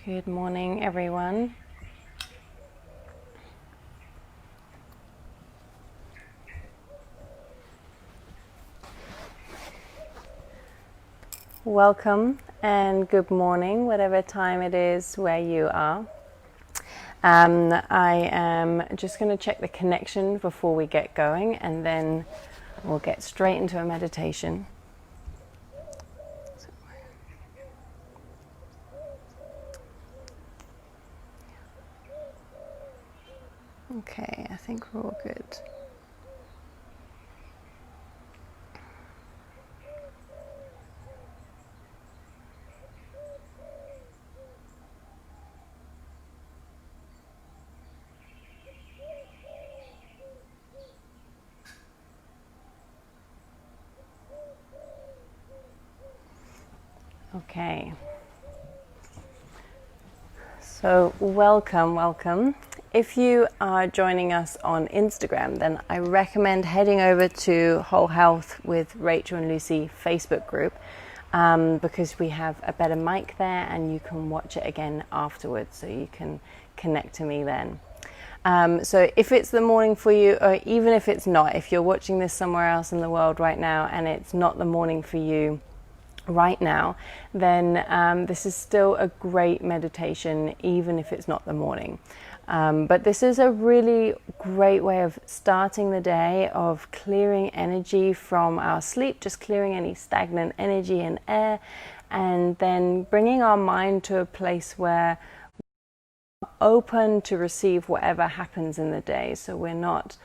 Good morning, everyone. Welcome and good morning, whatever time it is where you are. I am just going to check the connection before we get going, and then we'll get straight into a meditation. Okay, I think we're all good. Okay. So welcome. If you are joining us on Instagram, then I recommend heading over to Whole Health with Rachel and Lucy Facebook group, because we have a better mic there and you can watch it again afterwards, so you can connect to me then. So if it's the morning for you, or even if it's not, if you're watching this somewhere else in the world right now and it's not the morning for you right now, then this is still a great meditation, even if it's not the morning. But this is a really great way of starting the day, of clearing energy from our sleep, just clearing any stagnant energy and air, and then bringing our mind to a place where we're open to receive whatever happens in the day. So we're not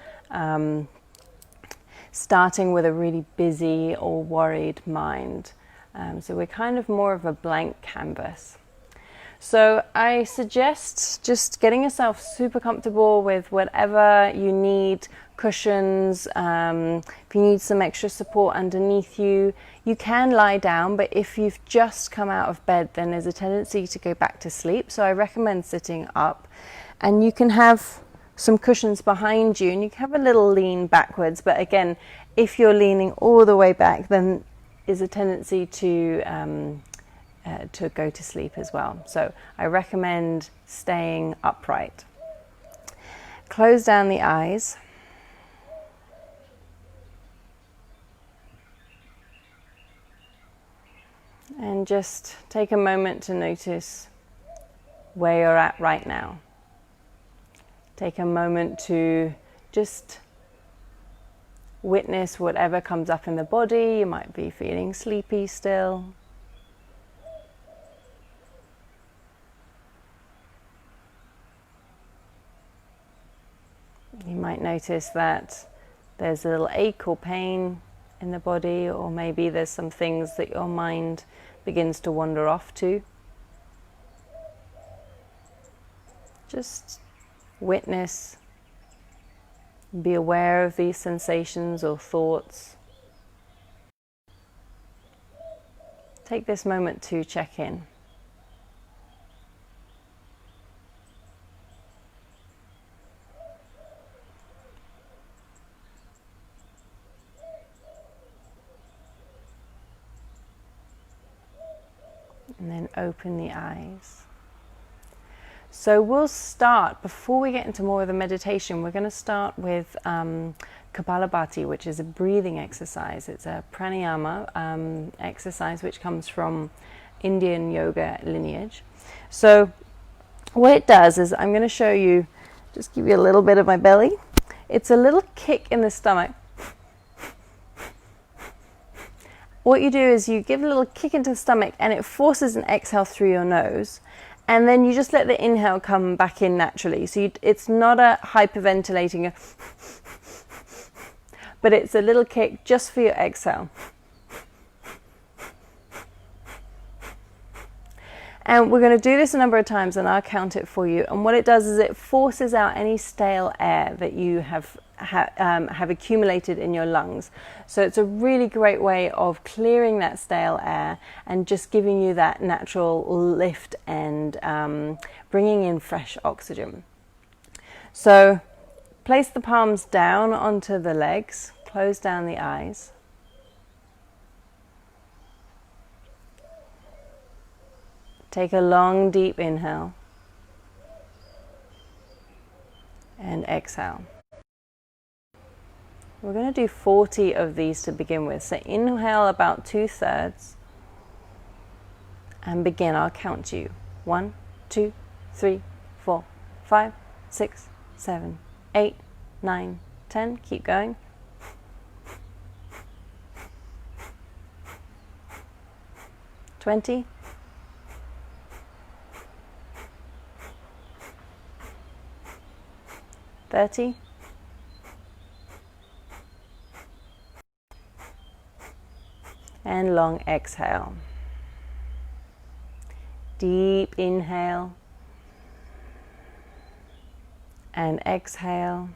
starting with a really busy or worried mind. So we're kind of more of a blank canvas. So I suggest just getting yourself super comfortable with whatever you need, cushions. If you need some extra support underneath you, you can lie down, but if you've just come out of bed, then there's a tendency to go back to sleep. So I recommend sitting up, and you can have some cushions behind you and you can have a little lean backwards. But again, if you're leaning all the way back, then is a tendency to go to sleep as well. So I recommend staying upright. Close down the eyes. And just take a moment to notice where you're at right now. Take a moment to just witness whatever comes up in the body. You might be feeling sleepy still. You might notice that there's a little ache or pain in the body, or maybe there's some things that your mind begins to wander off to. Just witness. Be aware of these sensations or thoughts. Take this moment to check in. And then open the eyes. So we'll start, before we get into more of the meditation, we're going to start with Kapalabhati, which is a breathing exercise. It's a pranayama exercise which comes from Indian yoga lineage. So what it does is, I'm going to show you, just give you a little bit of my belly. It's a little kick in the stomach. What you do is you give a little kick into the stomach and it forces an exhale through your nose. And then you just let the inhale come back in naturally. So it's not a hyperventilating, but it's a little kick just for your exhale. And we're going to do this a number of times, and I'll count it for you. And what it does is it forces out any stale air that you have accumulated in your lungs. So it's a really great way of clearing that stale air and just giving you that natural lift and bringing in fresh oxygen. So place the palms down onto the legs, close down the eyes. Take a long, deep inhale. And exhale. We're going to do 40 of these to begin with. So inhale about 2/3 and begin. I'll count you. 1, 2, 3, 4, 5, 6, 7, 8, 9, 10. Keep going. 20. 30. And long exhale. Deep inhale. And exhale.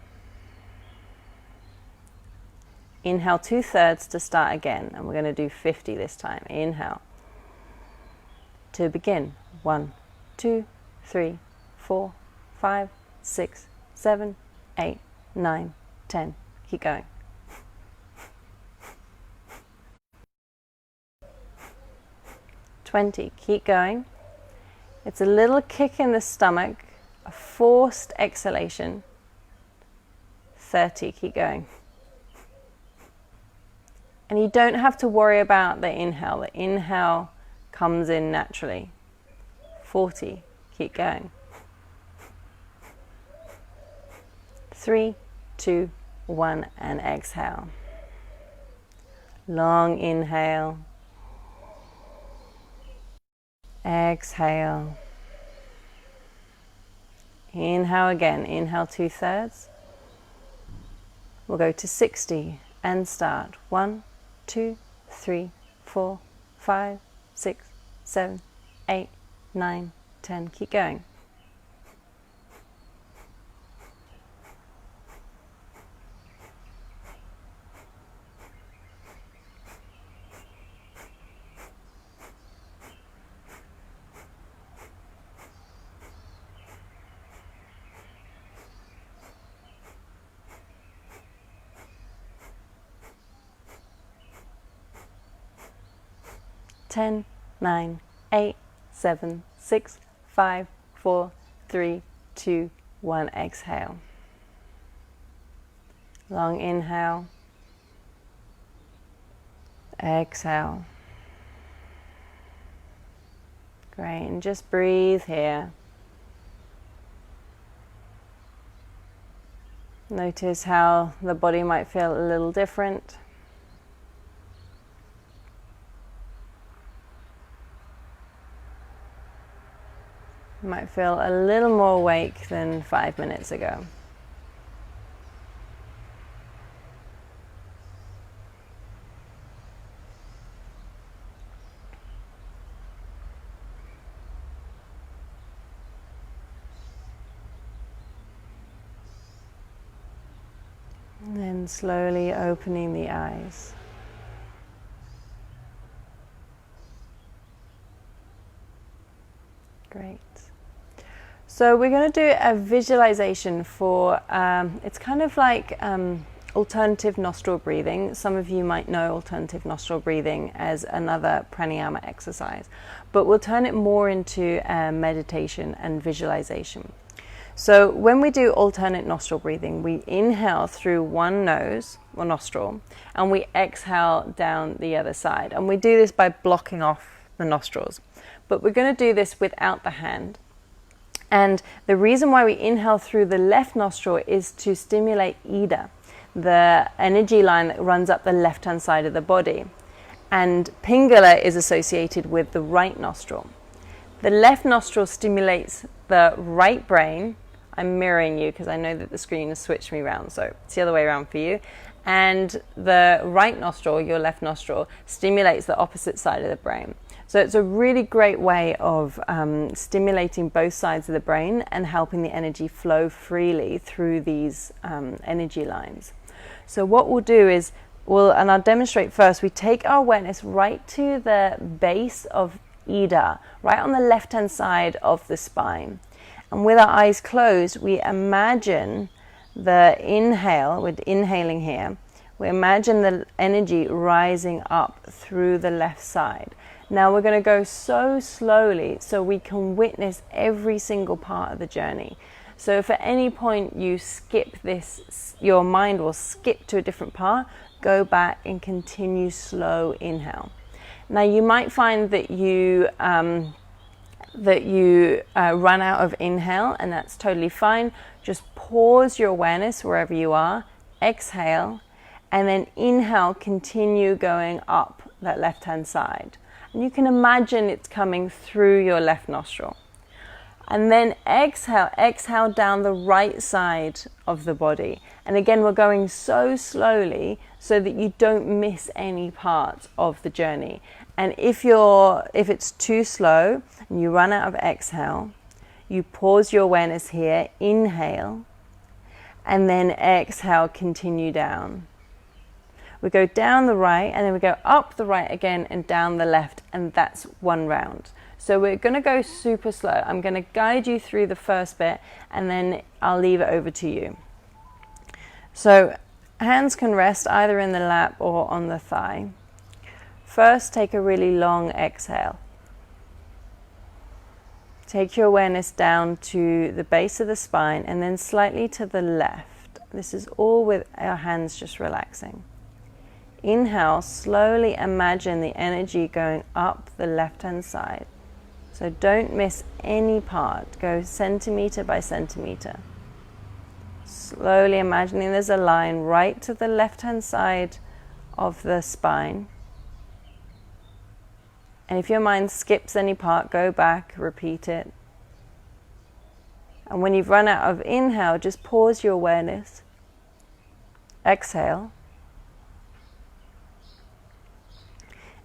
Inhale 2/3 to start again. And we're going to do 50 this time. Inhale. To begin. 1, 2, 3, 4, 5, 6, 7, 8, 9, 10. Keep going. 20. Keep going. It's a little kick in the stomach, a forced exhalation. 30. Keep going. And you don't have to worry about the inhale. The inhale comes in naturally. 40. Keep going. 3, 2, 1, and exhale. Long inhale. Exhale. Inhale again. Inhale 2/3. We'll go to 60 and start. 1, 2, 3, 4, 5, 6, 7, 8, 9, 10. Keep going. 10, 9, 8, 7, 6, 5, 4, 3, 2, 1. Exhale. Long inhale. Exhale. Great, and just breathe here. Notice how the body might feel a little different. You might feel a little more awake than 5 minutes ago. And then slowly opening the eyes. Great. So we're going to do a visualization for, it's kind of like alternative nostril breathing. Some of you might know alternative nostril breathing as another pranayama exercise, but we'll turn it more into meditation and visualization. So when we do alternate nostril breathing, we inhale through one nose or nostril and we exhale down the other side. And we do this by blocking off the nostrils. But we're going to do this without the hand. And the reason why we inhale through the left nostril is to stimulate Ida, the energy line that runs up the left-hand side of the body. And Pingala is associated with the right nostril. The left nostril stimulates the right brain. I'm mirroring you because I know that the screen has switched me around, so it's the other way around for you. And the right nostril, your left nostril, stimulates the opposite side of the brain. So it's a really great way of stimulating both sides of the brain and helping the energy flow freely through these energy lines. So what we'll do is, and I'll demonstrate first, we take our awareness right to the base of Ida, right on the left-hand side of the spine. And with our eyes closed, we imagine the inhale, we're inhaling here, we imagine the energy rising up through the left side. Now we're going to go so slowly so we can witness every single part of the journey. So if at any point you skip this, your mind will skip to a different part, go back and continue slow inhale. Now you might find that you run out of inhale, and that's totally fine. Just pause your awareness wherever you are, exhale, and then inhale, continue going up that left-hand side. And you can imagine it's coming through your left nostril. And then exhale down the right side of the body. And again, we're going so slowly so that you don't miss any part of the journey. And if it's too slow and you run out of exhale, you pause your awareness here, inhale, and then exhale, continue down. We go down the right, and then we go up the right again and down the left, and that's one round. So we're going to go super slow. I'm going to guide you through the first bit, and then I'll leave it over to you. So hands can rest either in the lap or on the thigh. First, take a really long exhale. Take your awareness down to the base of the spine and then slightly to the left. This is all with our hands just relaxing. Inhale, slowly imagine the energy going up the left-hand side. So don't miss any part. Go centimeter by centimeter. Slowly imagining there's a line right to the left-hand side of the spine. And if your mind skips any part, go back, repeat it. And when you've run out of inhale, just pause your awareness. Exhale.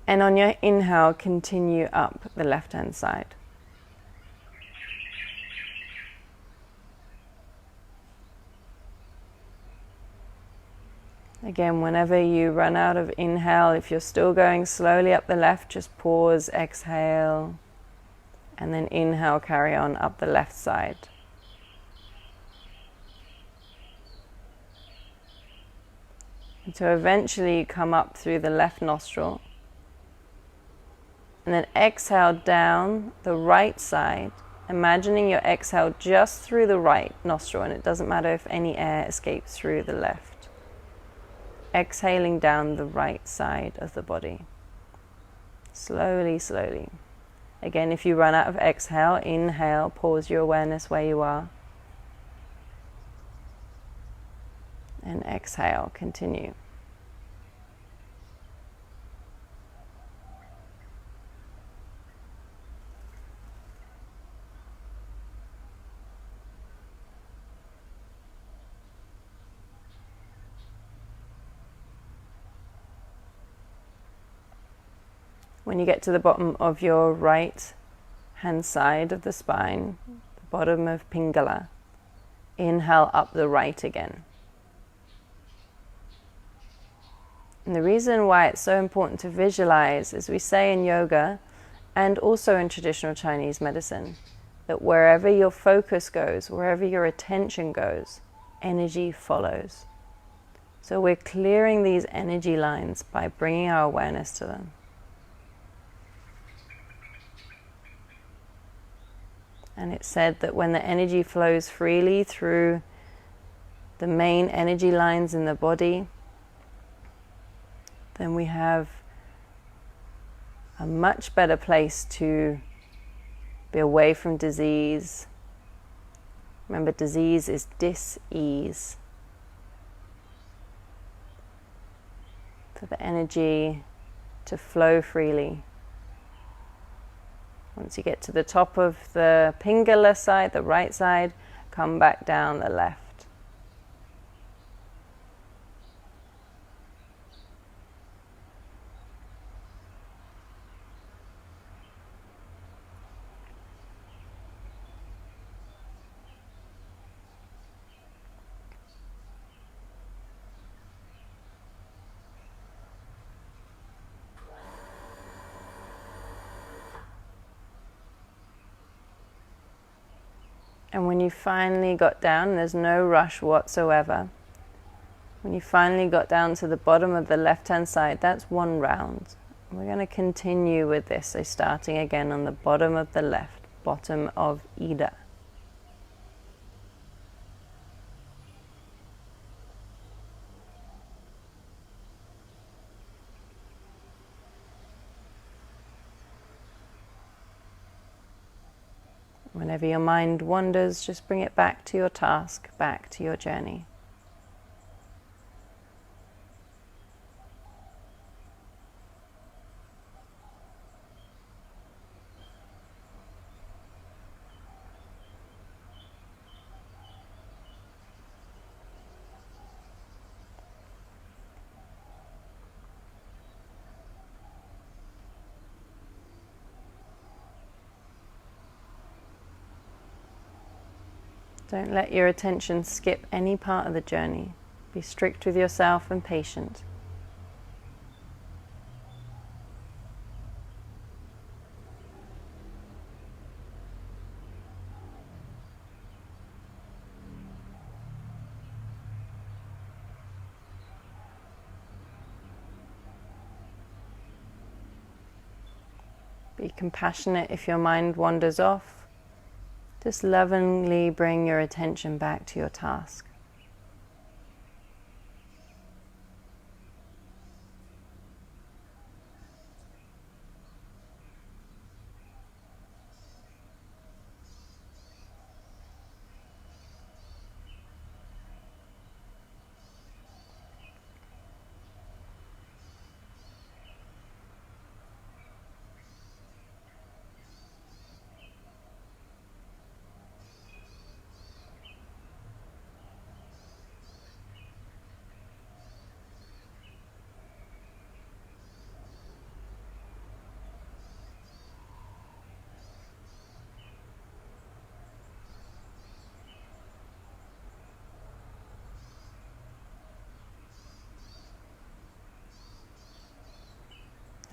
And on your inhale, continue up the left-hand side. Again, whenever you run out of inhale, if you're still going slowly up the left, just pause, exhale, and then inhale, carry on up the left side. Until eventually you come up through the left nostril. And then exhale down the right side, imagining your exhale just through the right nostril, and it doesn't matter if any air escapes through the left. Exhaling down the right side of the body. Slowly, slowly. Again, if you run out of exhale, inhale, pause your awareness where you are. And exhale, continue. When you get to the bottom of your right hand side of the spine, the bottom of Pingala, inhale up the right again. And the reason why it's so important to visualize, as we say in yoga and also in traditional Chinese medicine, that wherever your focus goes, wherever your attention goes, energy follows. So we're clearing these energy lines by bringing our awareness to them. And it's said that when the energy flows freely through the main energy lines in the body, then we have a much better place to be away from disease. Remember, disease is dis-ease. For the energy to flow freely. Once you get to the top of the Pingala side, the right side, come back down the left. And when you finally got down, there's no rush whatsoever. When you finally got down to the bottom of the left-hand side, that's one round. We're going to continue with this, so starting again on the bottom of the left, bottom of Ida. Whenever your mind wanders, just bring it back to your task, back to your journey. Don't let your attention skip any part of the journey. Be strict with yourself and patient. Be compassionate if your mind wanders off. Just lovingly bring your attention back to your task.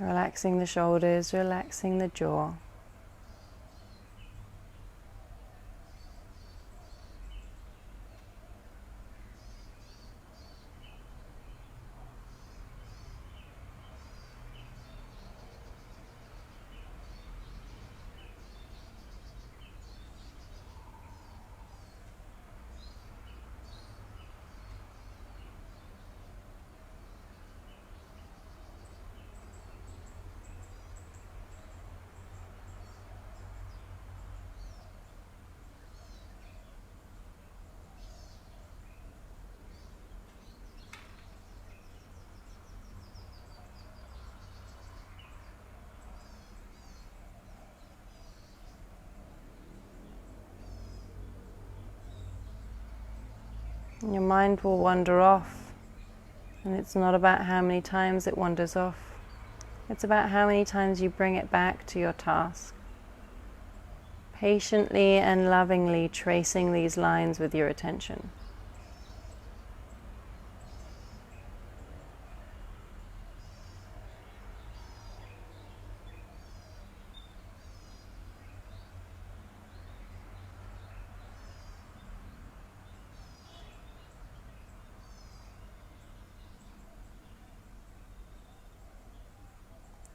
Relaxing the shoulders, relaxing the jaw. Your mind will wander off, and it's not about how many times it wanders off. It's about how many times you bring it back to your task. Patiently and lovingly tracing these lines with your attention.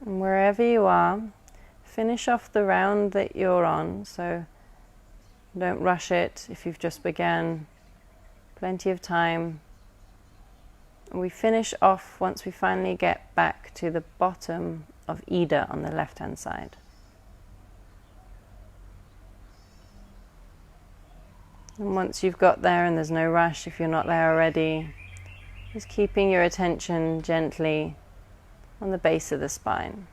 And wherever you are, finish off the round that you're on, so don't rush it if you've just begun. Plenty of time. And we finish off once we finally get back to the bottom of Ida on the left-hand side. And once you've got there, and there's no rush if you're not there already, just keeping your attention gently on the base of the spine.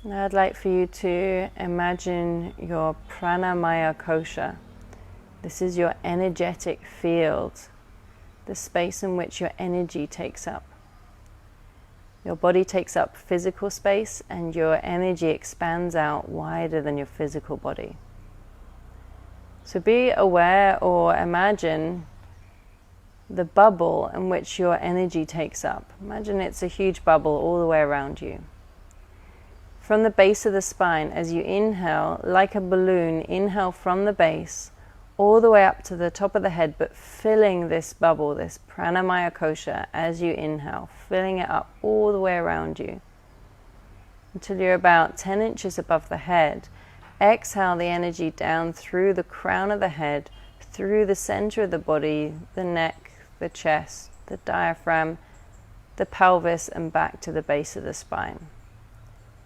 Now I'd like for you to imagine your pranamaya kosha. This is your energetic field, the space in which your energy takes up. Your body takes up physical space and your energy expands out wider than your physical body. So be aware or imagine the bubble in which your energy takes up. Imagine it's a huge bubble all the way around you. From the base of the spine, as you inhale, like a balloon, inhale from the base all the way up to the top of the head, but filling this bubble, this pranamaya kosha, as you inhale, filling it up all the way around you until you're about 10 inches above the head. Exhale the energy down through the crown of the head, through the center of the body, the neck, the chest, the diaphragm, the pelvis, and back to the base of the spine.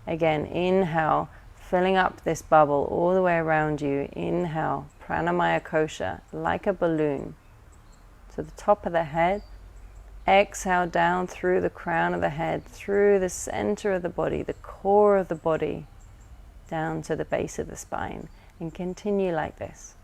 Again, inhale, filling up this bubble all the way around you. Inhale, pranamaya kosha, like a balloon, to the top of the head. Exhale down through the crown of the head, through the center of the body, the core of the body, down to the base of the spine, and continue like this.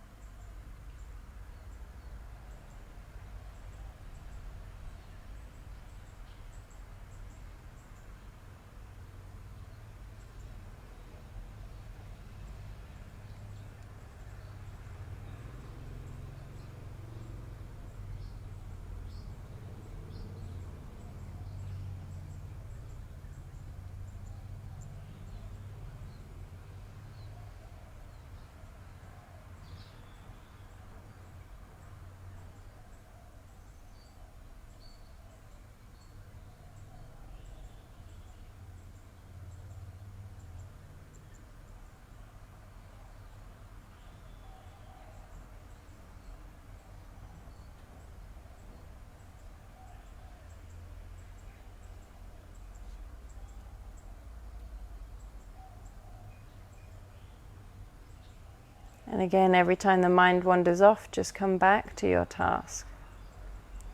And again, every time the mind wanders off, just come back to your task.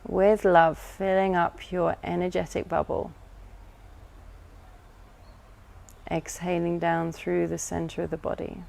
With love, filling up your energetic bubble. Exhaling down through the center of the body.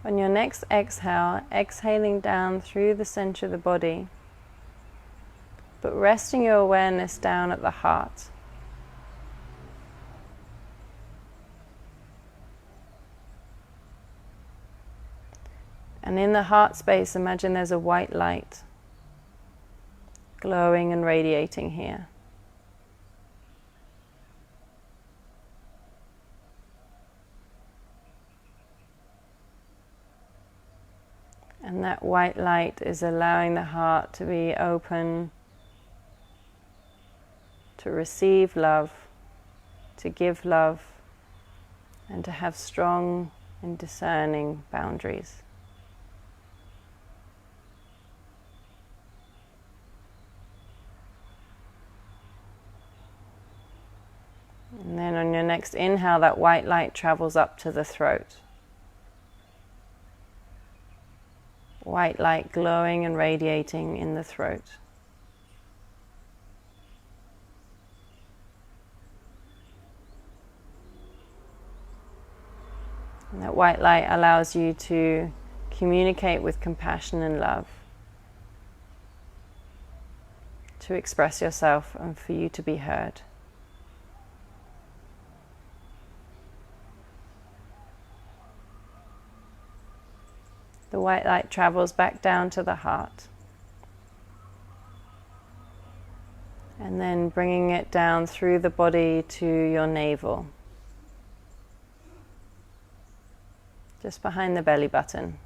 On your next exhale, exhaling down through the center of the body, but resting your awareness down at the heart. And in the heart space, imagine there's a white light glowing and radiating here. And that white light is allowing the heart to be open, to receive love, to give love, and to have strong and discerning boundaries. And then on your next inhale, that white light travels up to the throat. White light glowing and radiating in the throat. And that white light allows you to communicate with compassion and love, to express yourself and for you to be heard. The white light travels back down to the heart. And then bringing it down through the body to your navel. Just behind the belly button.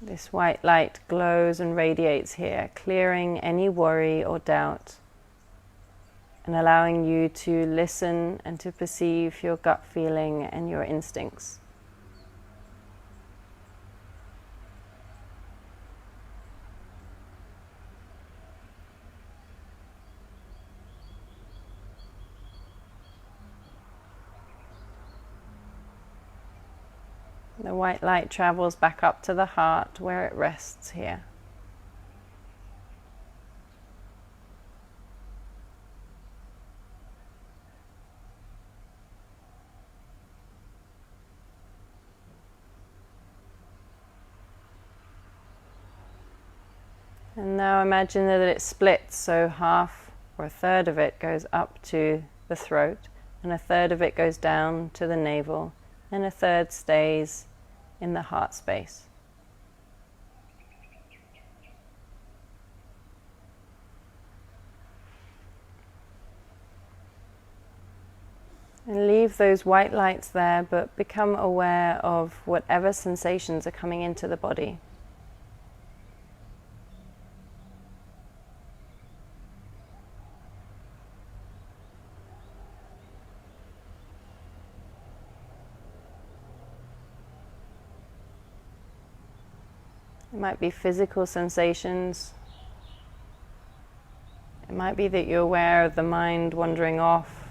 This white light glows and radiates here, clearing any worry or doubt, and allowing you to listen and to perceive your gut feeling and your instincts. The white light travels back up to the heart where it rests here. And now imagine that it splits, so half or a third of it goes up to the throat, and a third of it goes down to the navel, and a third stays in the heart space. And leave those white lights there, but become aware of whatever sensations are coming into the body. It might be physical sensations. It might be that you're aware of the mind wandering off.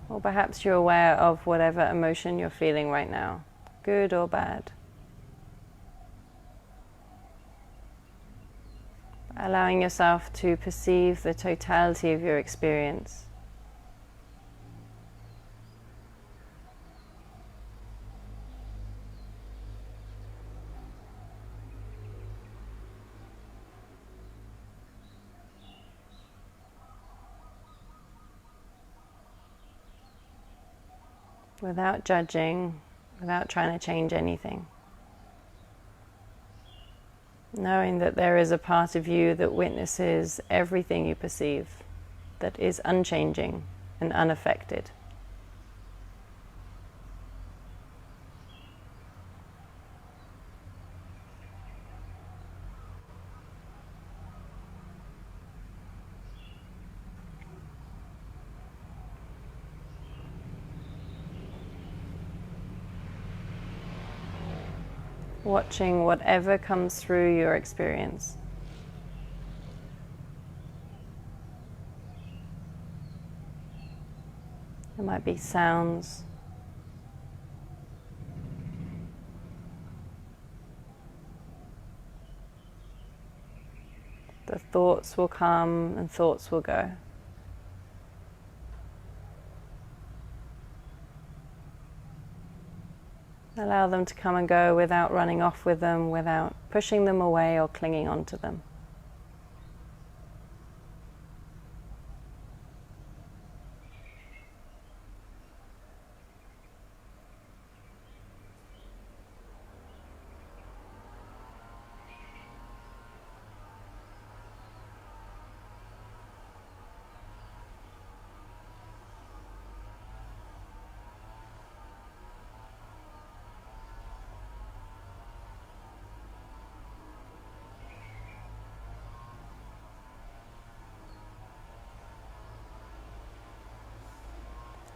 Or perhaps you're aware of whatever emotion you're feeling right now, good or bad. Allowing yourself to perceive the totality of your experience. Without judging, without trying to change anything. Knowing that there is a part of you that witnesses everything you perceive, that is unchanging and unaffected. Watching whatever comes through your experience. There might be sounds. The thoughts will come and thoughts will go. Allow them to come and go without running off with them, without pushing them away or clinging onto them.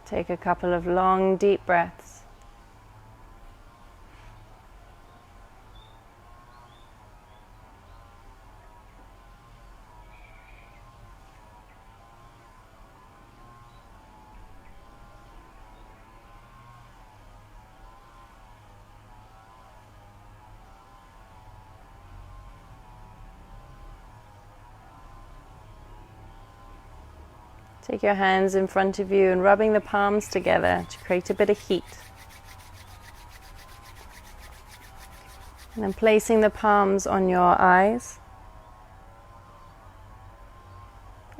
Take a couple of long, deep breaths. Take your hands in front of you and rubbing the palms together to create a bit of heat. And then placing the palms on your eyes.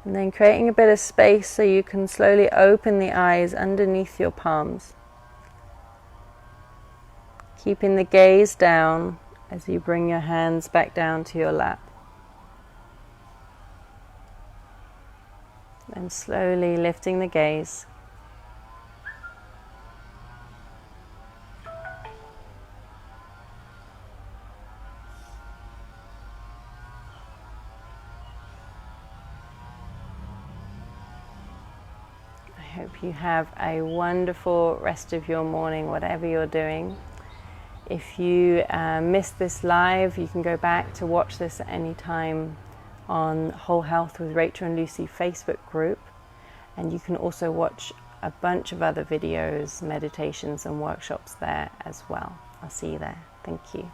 And then creating a bit of space so you can slowly open the eyes underneath your palms. Keeping the gaze down as you bring your hands back down to your lap. And slowly lifting the gaze. I hope you have a wonderful rest of your morning, whatever you're doing. If you missed this live, you can go back to watch this at any time on Whole Health with Rachel and Lucy Facebook group, and you can also watch a bunch of other videos, meditations and workshops there as well. I'll see you there. Thank you.